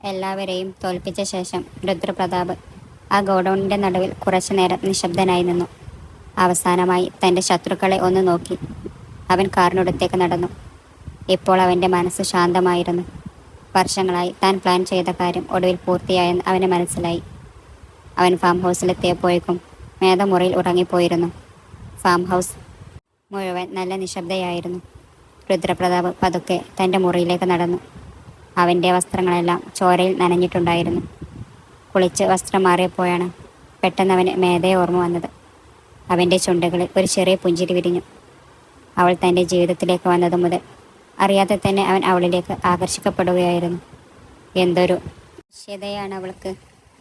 എല്ലാവരെയും തോൽപ്പിച്ച ശേഷം രുദ്രപ്രതാപ് ആ ഗോഡൌണിന്റെ നടുവിൽ കുറച്ചു നേരം നിശബ്ദനായി നിന്നു. അവസാനമായി തന്റെ ശത്രുക്കളെ ഒന്ന് നോക്കി അവൻ കാറിനടുത്തേക്ക് നടന്നു. ഇപ്പോൾ അവന്റെ മനസ്സ് ശാന്തമായിരുന്നു. വർഷങ്ങളായി താൻ പ്ലാൻ ചെയ്ത കാര്യം ഒടുവിൽ പൂർത്തിയായെന്ന് അവന് മനസ്സിലായി. അവൻ ഫാം ഹൗസിലെത്തിയപ്പോഴേക്കും മേധമുറിയിൽ ഉറങ്ങിപ്പോയിരുന്നു. ഫാം ഹൗസ് മുഴുവൻ നല്ല നിശബ്ദയായിരുന്നു. രുദ്രപ്രതാപ് പതുക്കെ തൻ്റെ മുറിയിലേക്ക് നടന്നു. അവൻ്റെ വസ്ത്രങ്ങളെല്ലാം ചോരയിൽ നനഞ്ഞിട്ടുണ്ടായിരുന്നു. കുളിച്ച് വസ്ത്രം മാറിയപ്പോഴാണ് പെട്ടെന്ന് അവന് മേധയെ ഓർമ്മ വന്നത്. അവൻ്റെ ചുണ്ടുകളിൽ ഒരു ചെറിയ പുഞ്ചിരി വിരിഞ്ഞു. അവൾ തൻ്റെ ജീവിതത്തിലേക്ക് വന്നതു മുതൽ അറിയാതെ തന്നെ അവൻ അവളിലേക്ക് ആകർഷിക്കപ്പെടുകയായിരുന്നു. എന്തൊരു വശ്യതയാണ് അവൾക്ക്.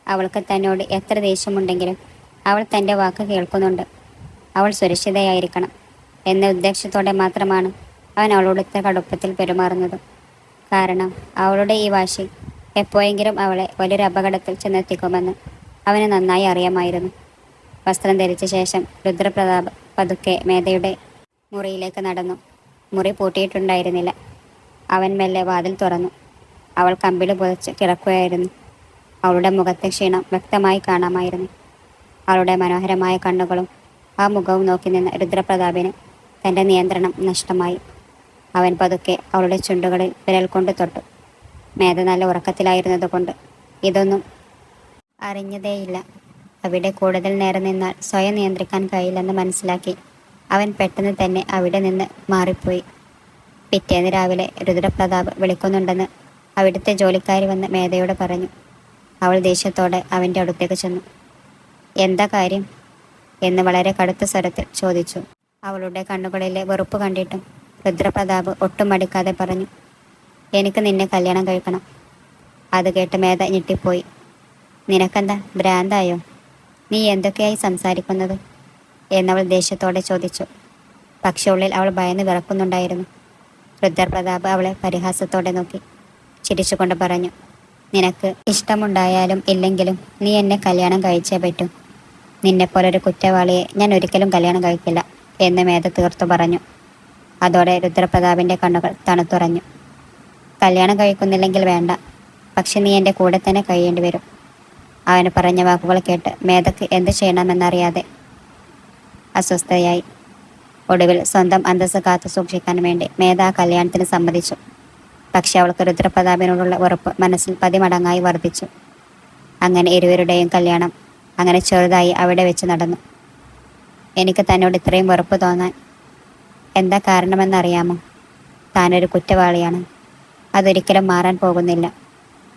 അവൾക്ക് തന്നോട് എത്ര ദേഷ്യമുണ്ടെങ്കിലും അവൾ തൻ്റെ വാക്ക് കേൾക്കുന്നുണ്ട്. അവൾ സുരക്ഷിതയായിരിക്കണം എന്ന ഉദ്ദേശത്തോടെ മാത്രമാണ് അവൻ അവളോട് ഇത്ര കടുപ്പത്തിൽ പെരുമാറുന്നത്. കാരണം അവളുടെ ഈ വാശി എപ്പോഴെങ്കിലും അവളെ വലിയൊരു അപകടത്തിൽ ചെന്നെത്തിക്കുമെന്ന് അവന് നന്നായി അറിയാമായിരുന്നു. വസ്ത്രം ധരിച്ച ശേഷം രുദ്രപ്രതാപ് പതുക്കെ മേധയുടെ മുറിയിലേക്ക് നടന്നു. മുറി പൂട്ടിയിട്ടുണ്ടായിരുന്നില്ല. അവൻ മെല്ലെ വാതിൽ തുറന്നു. അവൾ കമ്പിളി പുതച്ച് കിടക്കുകയായിരുന്നു. അവളുടെ മുഖത്തെ ക്ഷീണം വ്യക്തമായി കാണാമായിരുന്നു. അവളുടെ മനോഹരമായ കണ്ണുകളും ആ മുഖവും നോക്കി നിന്ന രുദ്രപ്രതാപിന് തൻ്റെ നിയന്ത്രണം നഷ്ടമായി. അവൻ പതുക്കെ അവളുടെ ചുണ്ടുകളിൽ വിരൽ കൊണ്ട് തൊട്ടു. മേധ നല്ല ഉറക്കത്തിലായിരുന്നതുകൊണ്ട് ഇതൊന്നും അറിഞ്ഞതേയില്ല. അവിടെ കൂടുതൽ നേരം നിന്നാൽ സ്വയം നിയന്ത്രിക്കാൻ കഴിയില്ലെന്ന് മനസ്സിലാക്കി അവൻ പെട്ടെന്ന് തന്നെ അവിടെ നിന്ന് മാറിപ്പോയി. പിറ്റേന്ന് രാവിലെ രുദ്രപ്രതാപ് വിളിക്കുന്നുണ്ടെന്ന് അവിടുത്തെ ജോലിക്കാരി വന്ന് മേധയോട് പറഞ്ഞു. അവൾ ദേഷ്യത്തോടെ അവൻ്റെ അടുത്തേക്ക് ചെന്നു. എന്താ കാര്യം എന്ന് വളരെ കടുത്ത സ്വരത്തിൽ ചോദിച്ചു. അവളുടെ കണ്ണുകളിലെ വെറുപ്പ് കണ്ടിട്ടും രുദ്രപ്രതാപ് ഒട്ടും മടിക്കാതെ പറഞ്ഞു, എനിക്ക് നിന്നെ കല്യാണം കഴിക്കണം. അത് കേട്ട് മേധ ഞെട്ടിപ്പോയി. നിനക്കെന്താ ഭ്രാന്തായോ? നീ എന്തൊക്കെയായി സംസാരിക്കുന്നത് എന്നവൾ ദേഷ്യത്തോടെ ചോദിച്ചു. പക്ഷെ ഉള്ളിൽ അവൾ ഭയന്ന് വിറക്കുന്നുണ്ടായിരുന്നു. രുദ്രപ്രതാപ് അവളെ പരിഹാസത്തോടെ നോക്കി ചിരിച്ചുകൊണ്ട് പറഞ്ഞു, നിനക്ക് ഇഷ്ടമുണ്ടായാലും ഇല്ലെങ്കിലും നീ എന്നെ കല്യാണം കഴിച്ചേ പറ്റൂ. നിന്നെപ്പോലൊരു കുറ്റവാളിയെ ഞാൻ ഒരിക്കലും കല്യാണം കഴിക്കില്ല എന്ന് മേധ തീർത്തു പറഞ്ഞു. അതോടെ രുദ്രപ്രതാപിൻ്റെ കണ്ണുകൾ തണുത്തുറഞ്ഞു. കല്യാണം കഴിക്കുന്നില്ലെങ്കിൽ വേണ്ട, പക്ഷെ നീ എൻ്റെ കൂടെ തന്നെ കഴിയേണ്ടി വരും. അവന് പറഞ്ഞ വാക്കുകൾ കേട്ട് മേധക്ക് എന്ത് ചെയ്യണമെന്നറിയാതെ അസ്വസ്ഥയായി. ഒടുവിൽ സ്വന്തം അന്തസ്സ് കാത്തു സൂക്ഷിക്കാൻ വേണ്ടി മേധ ആ കല്യാണത്തിന് സമ്മതിച്ചു. പക്ഷെ അവൾക്ക് രുദ്രപ്രതാപിനോടുള്ള ഉറപ്പ് മനസ്സിൽ പതിമടങ്ങായി വർദ്ധിച്ചു. അങ്ങനെ ഇരുവരുടെയും കല്യാണം അങ്ങനെ ചെറുതായി അവിടെ വെച്ച് നടന്നു. എനിക്ക് തന്നോട് ഇത്രയും വെറുപ്പ് തോന്നാൻ എന്താ കാരണമെന്നറിയാമോ? താനൊരു കുറ്റവാളിയാണ്. അതൊരിക്കലും മാറാൻ പോകുന്നില്ല,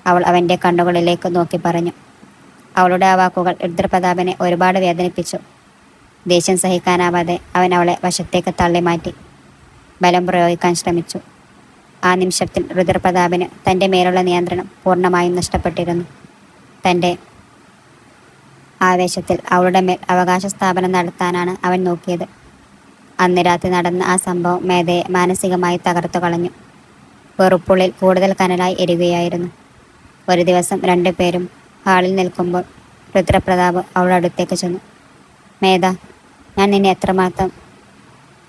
അവൾ അവൻ്റെ കണ്ണുകളിലേക്ക് നോക്കി പറഞ്ഞു. അവളുടെ ആ വാക്കുകൾ രുദ്രപ്രതാപനെ ഒരുപാട് വേദനിപ്പിച്ചു. ദേഷ്യം സഹിക്കാനാവാതെ അവൻ അവളെ വശത്തേക്ക് തള്ളി മാറ്റി ബലം പ്രയോഗിക്കാൻ ശ്രമിച്ചു. ആ നിമിഷത്തിൽ രുദ്രപ്രതാപിന് തൻ്റെ മേലുള്ള നിയന്ത്രണം പൂർണ്ണമായും നഷ്ടപ്പെട്ടിരുന്നു. തൻ്റെ ആവേശത്തിൽ അവളുടെ മേൽ അവകാശ സ്ഥാപനം നടത്താനാണ് അവൻ നോക്കിയത്. അന്ന് രാത്രി നടന്ന ആ സംഭവം മേധയെ മാനസികമായി തകർത്തു കളഞ്ഞു. വെറുപ്പുള്ളിൽ കൂടുതൽ കനലായി എരിയുകയായിരുന്നു. ഒരു ദിവസം രണ്ടുപേരും ഹാളിൽ നിൽക്കുമ്പോൾ രുദ്രപ്രതാപ് അവളുടെ അടുത്തേക്ക് ചെന്നു. മേധ, ഞാൻ നിന്നെ എത്രമാത്രം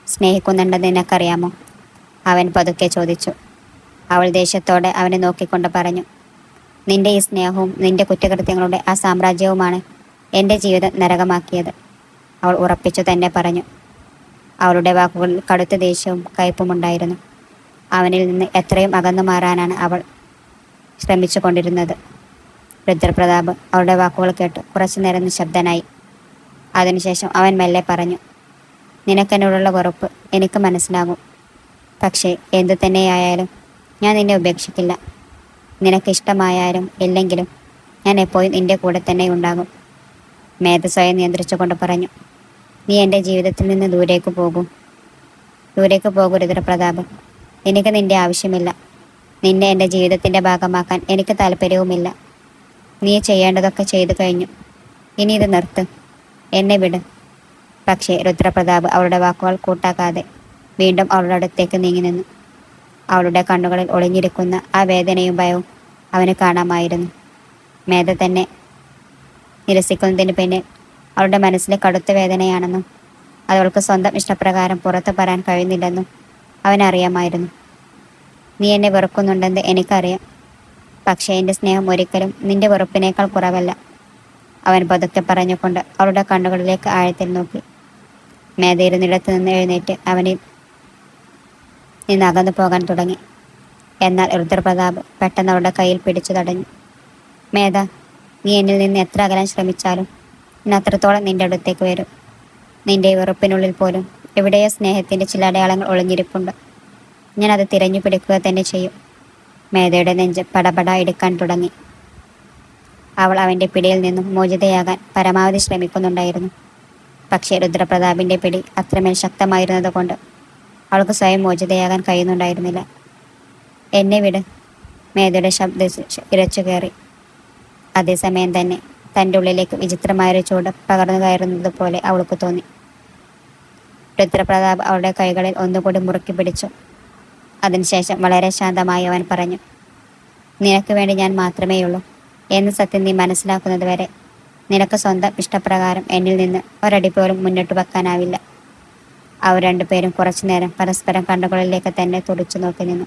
സ്നേഹിക്കുന്നുണ്ടെന്ന് നിനക്കറിയാമോ? അവൻ പതുക്കെ ചോദിച്ചു. അവൾ ദേഷ്യത്തോടെ അവനെ നോക്കിക്കൊണ്ട് പറഞ്ഞു, നിന്റെ ഈ സ്നേഹവും നിന്റെ കുറ്റകൃത്യങ്ങളുടെ ആ സാമ്രാജ്യവുമാണ് എൻ്റെ ജീവിതം നരകമാക്കിയത്, അവൾ ഉറപ്പിച്ചു തന്നെ പറഞ്ഞു. അവളുടെ വാക്കുകളിൽ കടുത്ത ദേഷ്യവും കയ്പുമുണ്ടായിരുന്നു. അവനിൽ നിന്ന് എത്രയും അകന്നു മാറാനാണ് അവൾ ശ്രമിച്ചു കൊണ്ടിരുന്നത്. രുദ്രപ്രതാപ് അവളുടെ വാക്കുകൾ കേട്ട് കുറച്ചു നേരം നിശബ്ദനായി. അതിനുശേഷം അവൻ മെല്ലെ പറഞ്ഞു, നിനക്കെന്നോടുള്ള വെറുപ്പ് എനിക്ക് മനസ്സിലാകും. പക്ഷേ എന്തു തന്നെയായാലും ഞാൻ നിന്നെ ഉപേക്ഷിക്കില്ല. നിനക്ക് ഇഷ്ടമായാലും ഇല്ലെങ്കിലും ഞാൻ എപ്പോഴും നിന്റെ കൂടെ തന്നെ ഉണ്ടാകും. മേധ സ്വയം നിയന്ത്രിച്ചുകൊണ്ട് പറഞ്ഞു. നീ എൻ്റെ ജീവിതത്തിൽ നിന്ന് ദൂരേക്ക് പോകൂ രുദ്രപ്രതാപ്. എനിക്ക് നിന്റെ ആവശ്യമില്ല. നിന്നെ എൻ്റെ ജീവിതത്തിൻ്റെ ഭാഗമാക്കാൻ എനിക്ക് താല്പര്യവുമില്ല. നീ ചെയ്യേണ്ടതൊക്കെ ചെയ്തു കഴിഞ്ഞു. ഇനി ഇത് നിർത്ത്, എന്നെ വിട്. പക്ഷേ രുദ്രപ്രതാപ് അവളുടെ വാക്കുകൾ കൂട്ടാക്കാതെ വീണ്ടും അവളുടെ അടുത്തേക്ക് നീങ്ങി നിന്നു. അവളുടെ കണ്ണുകളിൽ ഒളിഞ്ഞിരിക്കുന്ന ആ വേദനയും ഭയവും അവന് കാണാമായിരുന്നു. മേധ തന്നെ നിരസിക്കുന്നതിന് പിന്നിൽ അവളുടെ മനസ്സിലെ കടുത്ത വേദനയാണെന്നും അതവൾക്ക് സ്വന്തം ഇഷ്ടപ്രകാരം പുറത്തു പറയാൻ കഴിയുന്നില്ലെന്നും അവനറിയാമായിരുന്നു. നീ എന്നെ വെറുക്കുന്നുണ്ടെന്ന് എനിക്കറിയാം. പക്ഷേ എൻ്റെ സ്നേഹം ഒരിക്കലും നിന്റെ വെറുപ്പിനേക്കാൾ കുറവല്ല. അവൻ പതുക്കെ പറഞ്ഞുകൊണ്ട് അവളുടെ കണ്ണുകളിലേക്ക് ആഴത്തിൽ നോക്കി. മേധയിരുന്നിടത്ത് നിന്ന് എഴുന്നേറ്റ് അവനിൽ നിന്ന് അകന്നു പോകാൻ തുടങ്ങി. എന്നാൽ രുദ്രപ്രതാപ് പെട്ടെന്ന് അവളുടെ കയ്യിൽ പിടിച്ചു തടഞ്ഞു. മേധ, നീ എന്നിൽ നിന്ന് എത്ര അകലാൻ ശ്രമിച്ചാലും ഞാൻ അത്രത്തോളം നിന്റെ അടുത്തേക്ക് വരും. നിന്റെ വെറുപ്പിനുള്ളിൽ പോലും എവിടെയോ സ്നേഹത്തിൻ്റെ ചില അടയാളങ്ങൾ ഒളിഞ്ഞിരിപ്പുണ്ട്. ഞാനത് തിരഞ്ഞു പിടിക്കുക തന്നെ ചെയ്യും. മേധയുടെ നെഞ്ച് പടപട ഇടുക്കാൻ തുടങ്ങി. അവൾ അവൻ്റെ പിടിയിൽ നിന്നും മോചിതയാകാൻ പരമാവധി ശ്രമിക്കുന്നുണ്ടായിരുന്നു. പക്ഷേ രുദ്രപ്രതാപിൻ്റെ പിടി അത്രമേൽ ശക്തമായിരുന്നത് കൊണ്ട് അവൾക്ക് സ്വയം മോചിതയാകാൻ കഴിയുന്നുണ്ടായിരുന്നില്ല. എന്നെ വിട്, മേധയുടെ ശബ്ദം ഇരച്ചു കയറി. അതേസമയം തന്നെ തൻ്റെ ഉള്ളിലേക്ക് വിചിത്രമായൊരു ചൂട് പകർന്നു കയറുന്നത് പോലെ അവൾക്ക് തോന്നി. രുദ്രപ്രതാപ് അവളുടെ കൈകളിൽ ഒന്നുകൂടി മുറുക്കി പിടിച്ചു. അതിനുശേഷം വളരെ ശാന്തമായി അവൻ പറഞ്ഞു, നിനക്ക് വേണ്ടി ഞാൻ മാത്രമേയുള്ളൂ എന്ന സത്യം നീ മനസ്സിലാക്കുന്നത് വരെ നിനക്ക് സ്വന്തം ഇഷ്ടപ്രകാരം എന്നിൽ നിന്ന് ഒരടി പോലും മുന്നോട്ട് വെക്കാനാവില്ല. അവർ രണ്ടുപേരും കുറച്ചു നേരം പരസ്പരം കണ്ണുകളിലേക്ക് തന്നെ തുടിച്ചു നോക്കി നിന്നു.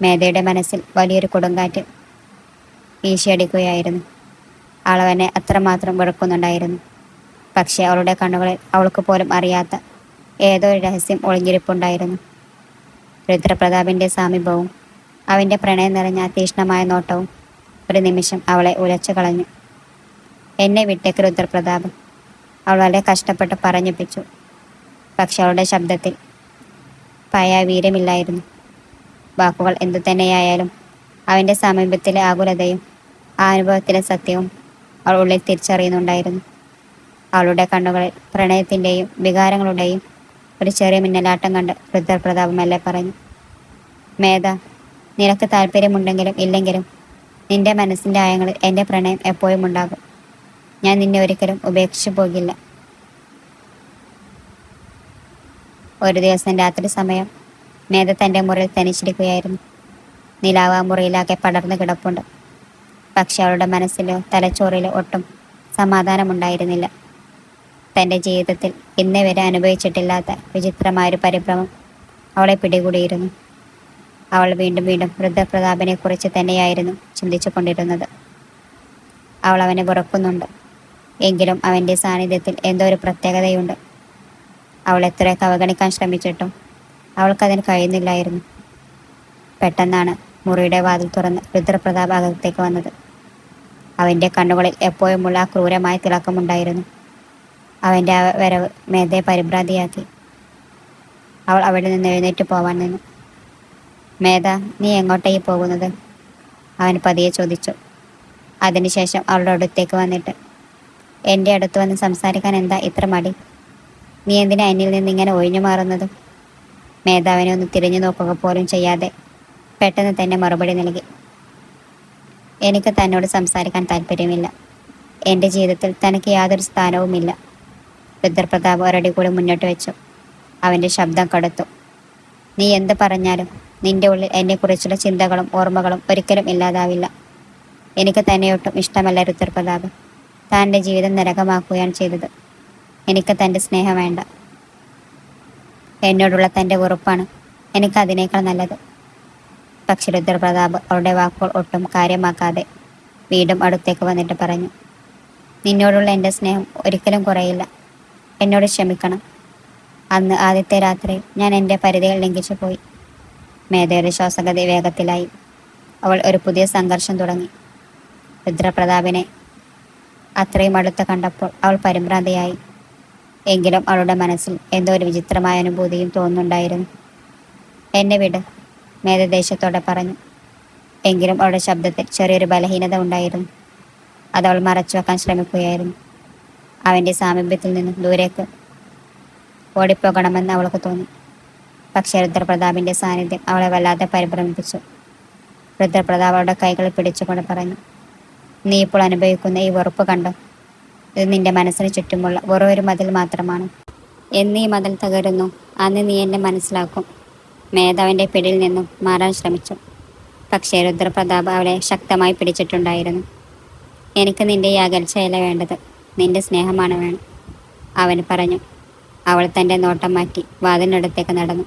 മേധയുടെ മനസ്സിൽ വലിയൊരു കൊടുങ്കാറ്റ് വീശിയടിക്കുകയായിരുന്നു. അവളവനെ അത്രമാത്രം വെറുക്കുന്നുണ്ടായിരുന്നു. പക്ഷേ അവളുടെ കണ്ണുകളിൽ അവൾക്ക് പോലും അറിയാത്ത ഏതോ ഒരു രഹസ്യം ഒളിഞ്ഞിരിപ്പുണ്ടായിരുന്നു. രുദ്രപ്രതാപിൻ്റെ സാമീപ്യവും അവൻ്റെ പ്രണയം നിറഞ്ഞ തീക്ഷ്ണമായ നോട്ടവും ഒരു നിമിഷം അവളെ ഉലച്ചു കളഞ്ഞു. എന്നെ വിട്ടേക്ക് രുദ്രപ്രതാപ്, അവൾ വളരെ കഷ്ടപ്പെട്ട് പറഞ്ഞിപ്പിച്ചു. പക്ഷെ അവളുടെ ശബ്ദത്തിൽ പഴയ വീര്യമില്ലായിരുന്നു. വാക്കുകൾ എന്തു തന്നെയായാലും അവൻ്റെ സമീപത്തിലെ ആകുലതയും ആ അനുഭവത്തിലെ സത്യവും അവൾ ഉള്ളിൽ തിരിച്ചറിയുന്നുണ്ടായിരുന്നു. അവളുടെ കണ്ണുകളിൽ പ്രണയത്തിൻ്റെയും വികാരങ്ങളുടെയും ഒരു ചെറിയ മിന്നലാട്ടം കണ്ട് രുദ്രപ്രതാപ് മെല്ലെ പറഞ്ഞു, മേധ, നിനക്ക് താല്പര്യമുണ്ടെങ്കിലും ഇല്ലെങ്കിലും നിന്റെ മനസ്സിൻ്റെ ആയങ്ങളിൽ എൻ്റെ പ്രണയം എപ്പോഴും ഉണ്ടാകും. ഞാൻ നിന്നെ ഒരിക്കലും ഉപേക്ഷിച്ചു പോകില്ല. ഒരു ദിവസം രാത്രി സമയം മേധ തൻ്റെ മുറിയിൽ തനിച്ചിരിക്കുകയായിരുന്നു. നിലാവ് ആ മുറിയിലാകെ പടർന്നു കിടപ്പുണ്ട്. പക്ഷെ അവളുടെ മനസ്സിലോ തലച്ചോറിലോ ഒട്ടും സമാധാനമുണ്ടായിരുന്നില്ല. തൻ്റെ ജീവിതത്തിൽ ഇന്നേ വരെ അനുഭവിച്ചിട്ടില്ലാത്ത വിചിത്രമായൊരു പരിഭ്രമം അവളെ പിടികൂടിയിരുന്നു. അവൾ വീണ്ടും വീണ്ടും രുദ്രപ്രതാപിനെ കുറിച്ച് തന്നെയായിരുന്നു ചിന്തിച്ചു കൊണ്ടിരുന്നത്. അവൾ അവനെ വെറുക്കുന്നുണ്ട്, എങ്കിലും അവൻ്റെ സാന്നിധ്യത്തിൽ എന്തോ ഒരു പ്രത്യേകതയുണ്ട്. അവൾ എത്രയൊക്കെ അവഗണിക്കാൻ ശ്രമിച്ചിട്ടും അവൾക്കതിന് കഴിയുന്നില്ലായിരുന്നു. പെട്ടെന്നാണ് മുറിയുടെ വാതിൽ തുറന്ന് രുദ്രപ്രതാപ് അകത്തേക്ക് വന്നത്. അവൻ്റെ കണ്ണുകളിൽ എപ്പോഴുമുള്ള ആ ക്രൂരമായ തിളക്കമുണ്ടായിരുന്നു. അവൻ്റെ ആ വരവ് മേധയെ പരിഭ്രാന്തിയാക്കി. അവൾ അവിടെ നിന്ന് എഴുന്നേറ്റ് പോവാൻ നിന്നു. മേധ, നീ എങ്ങോട്ടേക്ക് പോകുന്നത്? അവൻ പതിയെ ചോദിച്ചു. അതിനുശേഷം അവളുടെ അടുത്തേക്ക് വന്നിട്ട്, എൻ്റെ അടുത്ത് വന്ന് സംസാരിക്കാൻ എന്താ ഇത്ര മടി? നീ എന്തിനാ എന്നിൽ നിന്ന് ഇങ്ങനെ ഒഴിഞ്ഞു മാറുന്നത്? മേധ അവനെ ഒന്ന് തിരിഞ്ഞു നോക്കുക പോലും ചെയ്യാതെ പെട്ടെന്ന് തന്നെ മറുപടി നൽകി. എനിക്ക് തന്നോട് സംസാരിക്കാൻ താല്പര്യമില്ല. എൻ്റെ ജീവിതത്തിൽ തനിക്ക് യാതൊരു സ്ഥാനവുമില്ല. രുദ്രപ്രതാപ് ഒരടി കൂടി മുന്നോട്ട് വെച്ചു. അവൻ്റെ ശബ്ദം കടുത്തു. നീ എന്ത് പറഞ്ഞാലും നിന്റെ ഉള്ളിൽ എന്നെക്കുറിച്ചുള്ള ചിന്തകളും ഓർമ്മകളും ഒരിക്കലും ഇല്ലാതാവില്ല. എനിക്ക് തന്നെയൊട്ടും ഇഷ്ടമല്ല രുദ്രപ്രതാപ്. താൻ്റെ ജീവിതം നരകമാക്കുകയാണ് ചെയ്തത്. എനിക്ക് തൻ്റെ സ്നേഹം വേണ്ട. എന്നോടുള്ള തൻ്റെ വെറുപ്പാണ് എനിക്കതിനേക്കാൾ നല്ലത്. പക്ഷെ രുദ്രപ്രതാപ് അവളുടെ വാക്കുകൾ ഒട്ടും കാര്യമാക്കാതെ വീണ്ടും അടുത്തേക്ക് വന്നിട്ട് പറഞ്ഞു, നിന്നോടുള്ള എൻ്റെ സ്നേഹം ഒരിക്കലും കുറയില്ല. എന്നോട് ക്ഷമിക്കണം. അന്ന് ആദ്യത്തെ രാത്രി ഞാൻ എൻ്റെ പരിധികൾ ലംഘിച്ചു പോയി. മേധയുടെ ശ്വാസഗതി വേഗത്തിലായി. അവൾ ഒരു പുതിയ സംഘർഷം തുടങ്ങി. രുദ്രപ്രതാപിനെ അത്രയും അടുത്ത് കണ്ടപ്പോൾ അവൾ പരിഭ്രാന്തിയായി. എങ്കിലും അവളുടെ മനസ്സിൽ എന്തോ ഒരു വിചിത്രമായ അനുഭൂതിയും തോന്നുന്നുണ്ടായിരുന്നു. എന്നെ വിട്, മേധ ദേഷ്യത്തോടെ പറഞ്ഞു. എങ്കിലും അവളുടെ ശബ്ദത്തിൽ ചെറിയൊരു ബലഹീനത ഉണ്ടായിരുന്നു. അതവൾ മറച്ചു വെക്കാൻ ശ്രമിക്കുകയായിരുന്നു. അവൻ്റെ സാമീപ്യത്തിൽ നിന്നും ദൂരേക്ക് ഓടിപ്പോകണമെന്ന് അവൾക്ക് തോന്നി. പക്ഷേ രുദ്രപ്രതാപിൻ്റെ സാന്നിധ്യം അവളെ വല്ലാതെ പരിഭ്രമിപ്പിച്ചു. രുദ്രപ്രതാപ് അവളുടെ കൈകൾ പിടിച്ചുകൊണ്ട് പറഞ്ഞു, നീ ഇപ്പോൾ അനുഭവിക്കുന്ന ഈ വെറുപ്പ് കണ്ടോ? ഇത് നിന്റെ മനസ്സിന് ചുറ്റുമുള്ള വെറൊരു മതിൽ മാത്രമാണ്. എന്ന് ഈ മതിൽ തകരുന്നു, അന്ന് നീ എന്നെ മനസ്സിലാക്കും. മേധ അവൻ്റെ പിടിയിൽ നിന്നും മാറാൻ ശ്രമിച്ചു. പക്ഷേ രുദ്രപ്രതാപ് അവളെ ശക്തമായി പിടിച്ചിട്ടുണ്ടായിരുന്നു. എനിക്ക് നിന്റെ ഈ അകൽച്ചയല്ല വേണ്ടത്, നിന്റെ സ്നേഹമാണ് വേണം, അവൻ പറഞ്ഞു. അവൾ തൻ്റെ നോട്ടം മാറ്റി വാതിലിനടുത്തേക്ക് നടന്നു.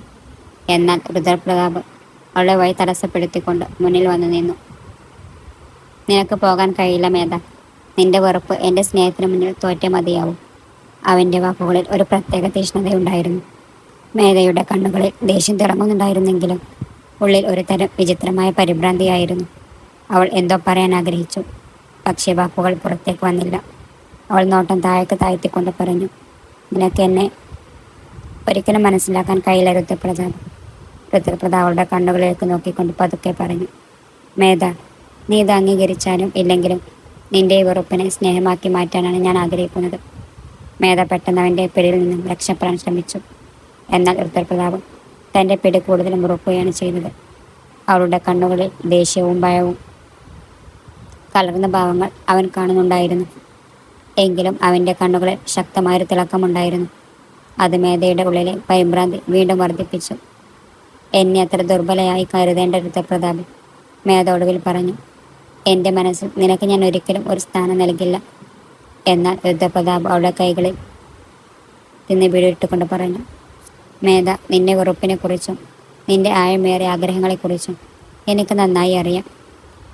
എന്നാൽ രുദ്രപ്രതാപ് അവളെ വഴി തടസ്സപ്പെടുത്തിക്കൊണ്ട് മുന്നിൽ വന്നു നിന്നു. നിനക്ക് പോകാൻ കഴിയില്ല മേധ. നിന്റെ വെറുപ്പ് എൻ്റെ സ്നേഹത്തിന് മുന്നിൽ തോറ്റേ മതിയാവും. അവൻ്റെ വാക്കുകളിൽ ഒരു പ്രത്യേക തീഷ്ണതയുണ്ടായിരുന്നു. മേധയുടെ കണ്ണുകളിൽ ദേഷ്യം തിളങ്ങുന്നുണ്ടായിരുന്നെങ്കിലും ഉള്ളിൽ ഒരു തരം വിചിത്രമായ പരിഭ്രാന്തിയായിരുന്നു. അവൾ എന്തോ പറയാൻ ആഗ്രഹിച്ചു, പക്ഷേ വാക്കുകൾ പുറത്തേക്ക് വന്നില്ല. അവൾ നോട്ടം താഴേക്ക് താഴ്ത്തിക്കൊണ്ട് പറഞ്ഞു, നിനക്ക് എന്നെ ഒരിക്കലും മനസ്സിലാക്കാൻ കഴിയില്ല രുദ്രപ്രതാപ്. രുദ്രപ്രതാപ് അവളുടെ കണ്ണുകളിലേക്ക് നോക്കിക്കൊണ്ട് പതുക്കെ പറഞ്ഞു, മേധ, നീ ഇത് അംഗീകരിച്ചാലും ഇല്ലെങ്കിലും നിന്റെ ഈ വെറുപ്പിനെ സ്നേഹമാക്കി മാറ്റാനാണ് ഞാൻ ആഗ്രഹിക്കുന്നത്. മേധ പെട്ടെന്ന് അവൻ്റെ പിടിയിൽ നിന്നും രക്ഷപ്പെടാൻ ശ്രമിച്ചു. എന്നാൽ രുദ്രപ്രതാപ് തൻ്റെ പിടി കൂടുതൽ മുറുക്കുകയാണ് ചെയ്തത്. അവളുടെ കണ്ണുകളിൽ ദേഷ്യവും ഭയവും കലർന്ന ഭാവങ്ങൾ അവൻ കാണുന്നുണ്ടായിരുന്നു. എങ്കിലും അവൻ്റെ കണ്ണുകളിൽ ശക്തമായൊരു തിളക്കമുണ്ടായിരുന്നു. അത് മേധയുടെ ഉള്ളിലെ പരിഭ്രാന്തി വീണ്ടും വർദ്ധിപ്പിച്ചു. എന്നെ അത്ര ദുർബലയായി കരുതേണ്ട രുദ്രപ്രതാപ്, മേധ ഒടുവിൽ പറഞ്ഞു. എൻ്റെ മനസ്സിൽ നിനക്ക് ഞാൻ ഒരിക്കലും ഒരു സ്ഥാനം നൽകില്ല. എന്നാൽ രുദ്രപ്രതാപ് അവളുടെ കൈകളിൽ നിന്ന് പിടിയിട്ടുകൊണ്ട് പറഞ്ഞു, മേധ, നിന്റെ വെറുപ്പിനെക്കുറിച്ചും നിന്റെ ആഴമേറിയ ആഗ്രഹങ്ങളെക്കുറിച്ചും എനിക്ക് നന്നായി അറിയാം.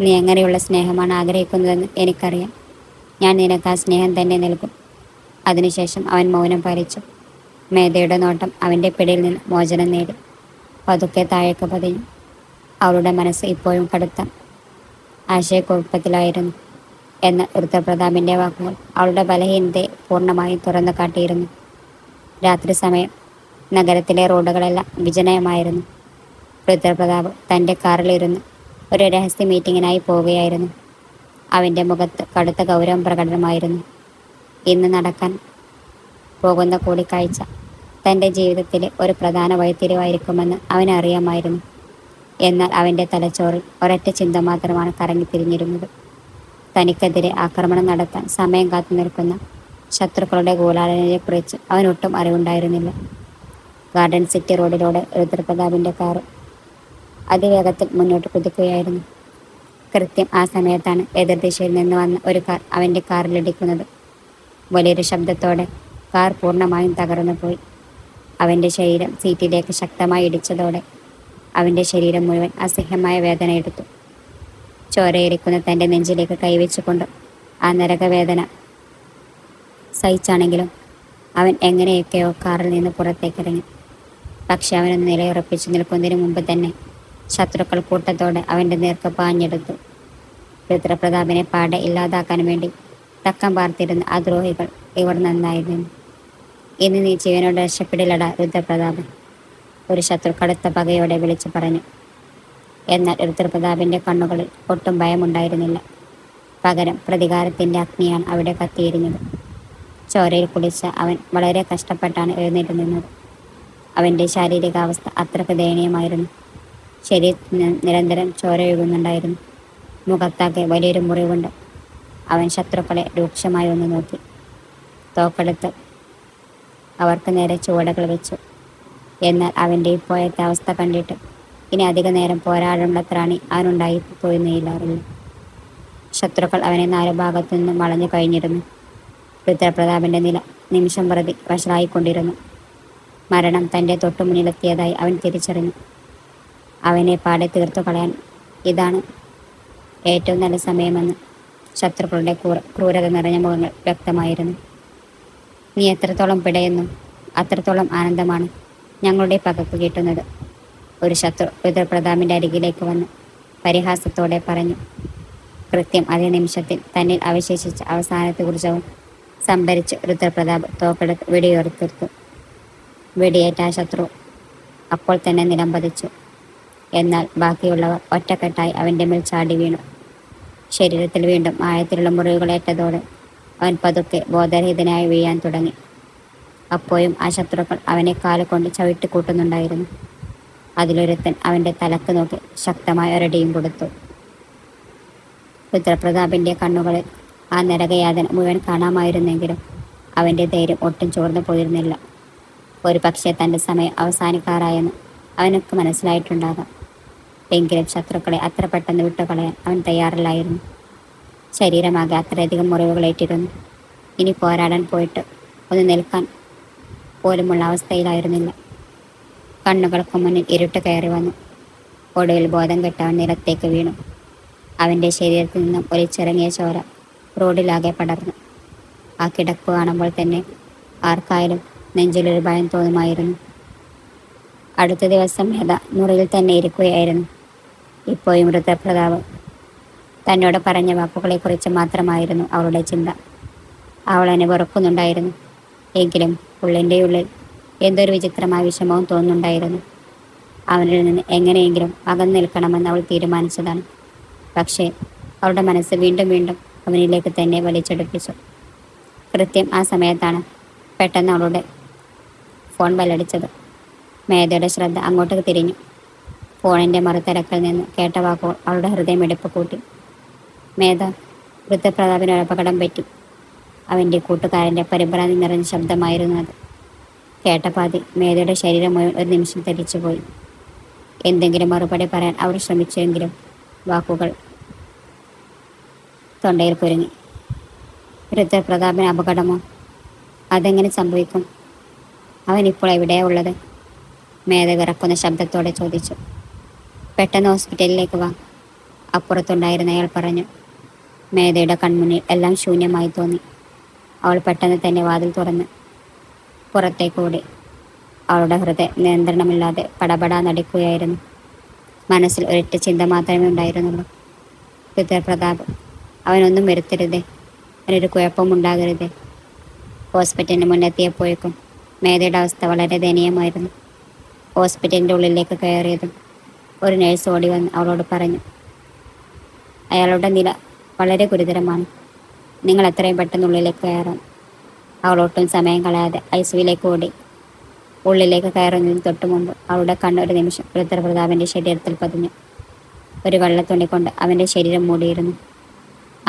നീ എങ്ങനെയുള്ള സ്നേഹമാണ് ആഗ്രഹിക്കുന്നതെന്ന് എനിക്കറിയാം. ഞാൻ നിനക്ക് ആ സ്നേഹം തന്നെ നൽകും. അതിനുശേഷം അവൻ മൗനം പാലിച്ചു. മേധയുടെ നോട്ടം അവൻ്റെ പിടിയിൽ നിന്ന് മോചനം നേടി പതുക്കെ താഴേക്ക് പതിഞ്ഞു. അവളുടെ മനസ്സ് ഇപ്പോഴും കടുത്ത ആശയക്കുഴപ്പത്തിലായിരുന്നു. എന്നാൽ രുദ്രപ്രതാപിൻ്റെ വാക്കുകൾ അവളുടെ ബലഹീനതയെ പൂർണ്ണമായും തുറന്നു കാട്ടിയിരുന്നു. രാത്രി സമയം. നഗരത്തിലെ റോഡുകളെല്ലാം വിജനമായിരുന്നു. രുദ്രപ്രതാപ് തൻ്റെ കാറിലിരുന്ന് ഒരു രഹസ്യ മീറ്റിങ്ങിനായി പോവുകയായിരുന്നു. അവൻ്റെ മുഖത്ത് കടുത്ത ഗൗരവം പ്രകടനമായിരുന്നു. ഇന്ന് നടക്കാൻ പോകുന്ന കൂടിക്കാഴ്ച തൻ്റെ ജീവിതത്തിലെ ഒരു പ്രധാന വഴിത്തിരിവായിരിക്കുമെന്ന് അവനറിയാമായിരുന്നു. എന്നാൽ അവൻ്റെ തലച്ചോറിൽ ഒരൊറ്റ ചിന്ത മാത്രമാണ് കറങ്ങിത്തിരിഞ്ഞിരുന്നത്. തനിക്കെതിരെ ആക്രമണം നടത്താൻ സമയം കാത്തു നിൽക്കുന്ന ശത്രുക്കളുടെ ഗൂഢാലോചനയെക്കുറിച്ച് അവനൊട്ടും അറിവുണ്ടായിരുന്നില്ല. ഗാർഡൻ സിറ്റി റോഡിലൂടെ രുദ്രപ്രതാപിൻ്റെ കാറ് അതിവേഗത്തിൽ മുന്നോട്ട് കുതിക്കുകയായിരുന്നു. കൃത്യം ആ സമയത്താണ് എതിർദിശയിൽ നിന്ന് വന്ന ഒരു കാർ അവൻ്റെ കാറിലിടിക്കുന്നത്. വലിയൊരു ശബ്ദത്തോടെ കാർ പൂർണ്ണമായും തകർന്നു പോയി. അവൻ്റെ ശരീരം സീറ്റിലേക്ക് ശക്തമായി ഇടിച്ചതോടെ അവൻ്റെ ശരീരം മുഴുവൻ അസഹ്യമായ വേദന എടുത്തു. ചോരയിരിക്കുന്ന തൻ്റെ നെഞ്ചിലേക്ക് കൈവച്ചുകൊണ്ട് ആ നരകവേദന സഹിച്ചാണെങ്കിലും അവൻ എങ്ങനെയൊക്കെയോ കാറിൽ നിന്ന് പുറത്തേക്കിറങ്ങി. പക്ഷെ അവനൊന്ന് നിലയുറപ്പിച്ചു നിൽക്കുന്നതിന് മുമ്പ് തന്നെ ശത്രുക്കൾ കൂട്ടത്തോടെ അവൻ്റെ നേർക്ക് പാഞ്ഞെടുത്തു. രുദ്രപ്രതാപിനെ പാടെ ഇല്ലാതാക്കാൻ വേണ്ടി തക്കം പാർത്തിരുന്ന ആ ദ്രോഹികൾ ഇവർ നന്നായിരുന്നു. ഇന്ന് നീ ജീവനോട് രക്ഷപ്പെടില്ലടാ രുദ്രപ്രതാപൻ, ഒരു ശത്രു കടുത്ത പകയോടെ വിളിച്ചു പറഞ്ഞു. എന്നാൽ രുദ്രപ്രതാപിൻ്റെ കണ്ണുകളിൽ ഒട്ടും ഭയമുണ്ടായിരുന്നില്ല. പകരം പ്രതികാരത്തിൻ്റെ അഗ്നിയാണ് അവിടെ കത്തിയിരിഞ്ഞത്. ചോരയിൽ കുളിച്ച അവൻ വളരെ കഷ്ടപ്പെട്ടാണ് എഴുന്നേറ്റ് നിന്നത്. അവൻ്റെ ശാരീരികാവസ്ഥ അത്രയ്ക്ക് ദയനീയമായിരുന്നു. ശരീരത്തിന് നിരന്തരം ചോര ഒഴുകുന്നുണ്ടായിരുന്നു. മുഖത്താകെ വലിയൊരു മുറിവുണ്ട്. അവൻ ശത്രുക്കളെ രൂക്ഷമായി ഒന്ന് നോക്കി. തോക്കെടുത്ത് അവർക്ക് നേരെ ചുവടുകൾ വെച്ചു. എന്നാൽ അവൻ്റെ ഇപ്പോഴത്തെ അവസ്ഥ കണ്ടിട്ട് ഇനി അധിക നേരം പോരാടാനുള്ള ത്രാണി അവനുണ്ടായി പോയിരുന്നില്ലാറില്ല. ശത്രുക്കൾ അവനെ 4 ഭാഗത്തു നിന്നും വളഞ്ഞു കഴിഞ്ഞിരുന്നു. രുദ്രപ്രതാപിൻ്റെ നില നിമിഷം പ്രതി വഷളായിക്കൊണ്ടിരുന്നു. മരണം തൻ്റെ തൊട്ടുമുന്നിലെത്തിയതായി അവൻ തിരിച്ചറിഞ്ഞു. അവനെ പാടെ തീർത്തു കളയാൻ ഇതാണ് ഏറ്റവും നല്ല സമയമെന്ന് ശത്രുക്കളുടെ ക്രൂരത നിറഞ്ഞ മുഖങ്ങൾ വ്യക്തമായിരുന്നു. നീ എത്രത്തോളം പിടയുന്നു അത്രത്തോളം ആനന്ദമാണ് ഞങ്ങളുടെ പകക്ക് കിട്ടുന്നത്, ഒരു ശത്രു രുദ്രപ്രതാപിൻ്റെ അരികിലേക്ക് വന്ന് പരിഹാസത്തോടെ പറഞ്ഞു. കൃത്യം അതേ നിമിഷത്തിൽ തന്നിൽ അവശേഷിച്ച അവസാനത്തെ ഊർജവും സംഭരിച്ച് രുദ്രപ്രതാപ് തോക്കെടുത്ത് വെടിയുതിർത്തു. വെടിയേറ്റ ആ ശത്രു അപ്പോൾ തന്നെ നിലംപതിച്ചു. എന്നാൽ ബാക്കിയുള്ളവർ ഒറ്റക്കെട്ടായി അവൻ്റെ മേൽ ചാടി വീണു. ശരീരത്തിൽ വീണ്ടും ആഴത്തിലുള്ള മുറിവുകളേറ്റതോടെ അവൻ പതുക്കെ ബോധരഹിതനായി വീഴാൻ തുടങ്ങി. അപ്പോഴും ആ ശത്രുക്കൾ അവനെ കാലുകൊണ്ട് ചവിട്ടിക്കൂട്ടുന്നുണ്ടായിരുന്നു. അതിലൊരുത്തൻ അവൻ്റെ തലക്ക് നോക്കി ശക്തമായ ഒരടിയും കൊടുത്തു. രുദ്രപ്രതാപിൻ്റെ കണ്ണുകളിൽ ആ നരകയാതന മുഴുവൻ കാണാമായിരുന്നെങ്കിലും അവൻ്റെ ധൈര്യം ഒട്ടും ചോർന്നു പോയിരുന്നില്ല. ഒരു പക്ഷേ തൻ്റെ സമയം അവസാനിക്കാറായെന്ന് അവനൊക്കെ മനസ്സിലായിട്ടുണ്ടാകാം. എങ്കിലും ശത്രുക്കളെ അത്ര പെട്ടെന്ന് വിട്ടുകളയാൻ അവൻ തയ്യാറില്ലായിരുന്നു. ശരീരമാകെ അത്രയധികം മുറിവുകളേറ്റിരുന്നു. ഇനി പോരാടാൻ പോയിട്ട് ഒന്ന് നിൽക്കാൻ പോലുമുള്ള അവസ്ഥയിലായിരുന്നില്ല. കണ്ണുകൾക്ക് മുന്നിൽ ഇരുട്ട് കയറി വന്നു. ഒടുവിൽ ബോധം കെട്ടവൻ നിലത്തേക്ക് വീണു. അവൻ്റെ ശരീരത്തിൽ നിന്നും ഒലിച്ചിറങ്ങിയ ചോര റോഡിലാകെ പടർന്നു. ആ കിടപ്പ് കാണുമ്പോൾ തന്നെ ആർക്കായാലും നെഞ്ചിലൊരു ഭയം തോന്നുമായിരുന്നു. അടുത്ത ദിവസം മേധ മുറിയിൽ തന്നെ ഇരിക്കുകയായിരുന്നു. ഇപ്പോഴും ഋതുപ്രതാപ് തന്നോട് പറഞ്ഞ വാക്കുകളെക്കുറിച്ച് മാത്രമായിരുന്നു അവളുടെ ചിന്ത. അവൾ എന്നെ വെറുക്കുന്നുണ്ടായിരുന്നു. എങ്കിലും ഉള്ളിൻ്റെ ഉള്ളിൽ എന്തൊരു വിചിത്രമായ വിഷമവും തോന്നുന്നുണ്ടായിരുന്നു. അവനിൽ നിന്ന് എങ്ങനെയെങ്കിലും അകന്നു നിൽക്കണമെന്ന് അവൾ തീരുമാനിച്ചതാണ്. പക്ഷേ അവളുടെ മനസ്സ് വീണ്ടും വീണ്ടും അവനിലേക്ക് തന്നെ വലിച്ചെടുപ്പിച്ചു. കൃത്യം ആ സമയത്താണ് പെട്ടെന്ന് അവളുടെ ഫോൺ ബെല്ലടിച്ചത്. മേധയുടെ ശ്രദ്ധ അങ്ങോട്ട് തിരിഞ്ഞു. ഫോണിൻ്റെ മറുതരക്കിൽ നിന്ന് കേട്ട വാക്കുകൾ അവളുടെ ഹൃദയമിടിപ്പ് കൂട്ടി. മേധ, ഋതുപ്രതാപിന് ഒരു അപകടം പറ്റി. അവൻ്റെ കൂട്ടുകാരൻ്റെ പരിഭ്രാന്തി നിറഞ്ഞ ശബ്ദമായിരുന്നു അത്. കേട്ട പാതി മേധയുടെ ശരീരം മുഴുവൻ ഒരു നിമിഷം തെറ്റിച്ചുപോയി. എന്തെങ്കിലും മറുപടി പറയാൻ അവർ ശ്രമിച്ചെങ്കിലും വാക്കുകൾ തൊണ്ടയിൽ കുരുങ്ങി. ഋതുപ്രതാപിന് അപകടമോ? അതെങ്ങനെ സംഭവിക്കും? അവൻ ഇപ്പോൾ എവിടെയാ ഉള്ളത്? മേധ വിറക്കുന്ന ശബ്ദത്തോടെ ചോദിച്ചു. പെട്ടെന്ന് ഹോസ്പിറ്റലിലേക്ക് വാ, അപ്പുറത്തുണ്ടായിരുന്ന അയാൾ പറഞ്ഞു. മേധയുടെ കൺമുന്നിൽ എല്ലാം ശൂന്യമായി തോന്നി. അവൾ പെട്ടെന്ന് തന്നെ വാതിൽ തുറന്ന് പുറത്തേക്കോടി. അവളുടെ ഹൃദയം നിയന്ത്രണമില്ലാതെ പടപടാ നടിക്കുകയായിരുന്നു. മനസ്സിൽ ഒരൊറ്റ ചിന്ത മാത്രമേ ഉണ്ടായിരുന്നുള്ളൂ. ഋതുപ്രതാപ്, അവനൊന്നും വരുത്തരുതേ, അവനൊരു കുഴപ്പമുണ്ടാകരുതേ. ഹോസ്പിറ്റലിന് മുന്നെത്തിയപ്പോഴേക്കും മേധയുടെ അവസ്ഥ വളരെ ദയനീയമായിരുന്നു. ഹോസ്പിറ്റലിൻ്റെ ഉള്ളിലേക്ക് കയറിയതും ഒരു നഴ്സ് ഓടി വന്ന് അവളോട് പറഞ്ഞു, അയാളുടെ നില വളരെ ഗുരുതരമാണ്. നിങ്ങൾ എത്രയും പെട്ടെന്ന് ഉള്ളിലേക്ക് കയറാൻ. അവൾ ഒട്ടും സമയം കളയാതെ ഐസിയുവിലേക്ക് ഓടി. ഉള്ളിലേക്ക് കയറുന്നതിന് തൊട്ടു മുമ്പ് അവളുടെ കണ്ണ് ഒരു നിമിഷം ഋതുപ്രതാപിൻ്റെ ശരീരത്തിൽ പതിഞ്ഞു. ഒരു വെള്ളത്തുണി കൊണ്ട് അവൻ്റെ ശരീരം മൂടിയിരുന്നു.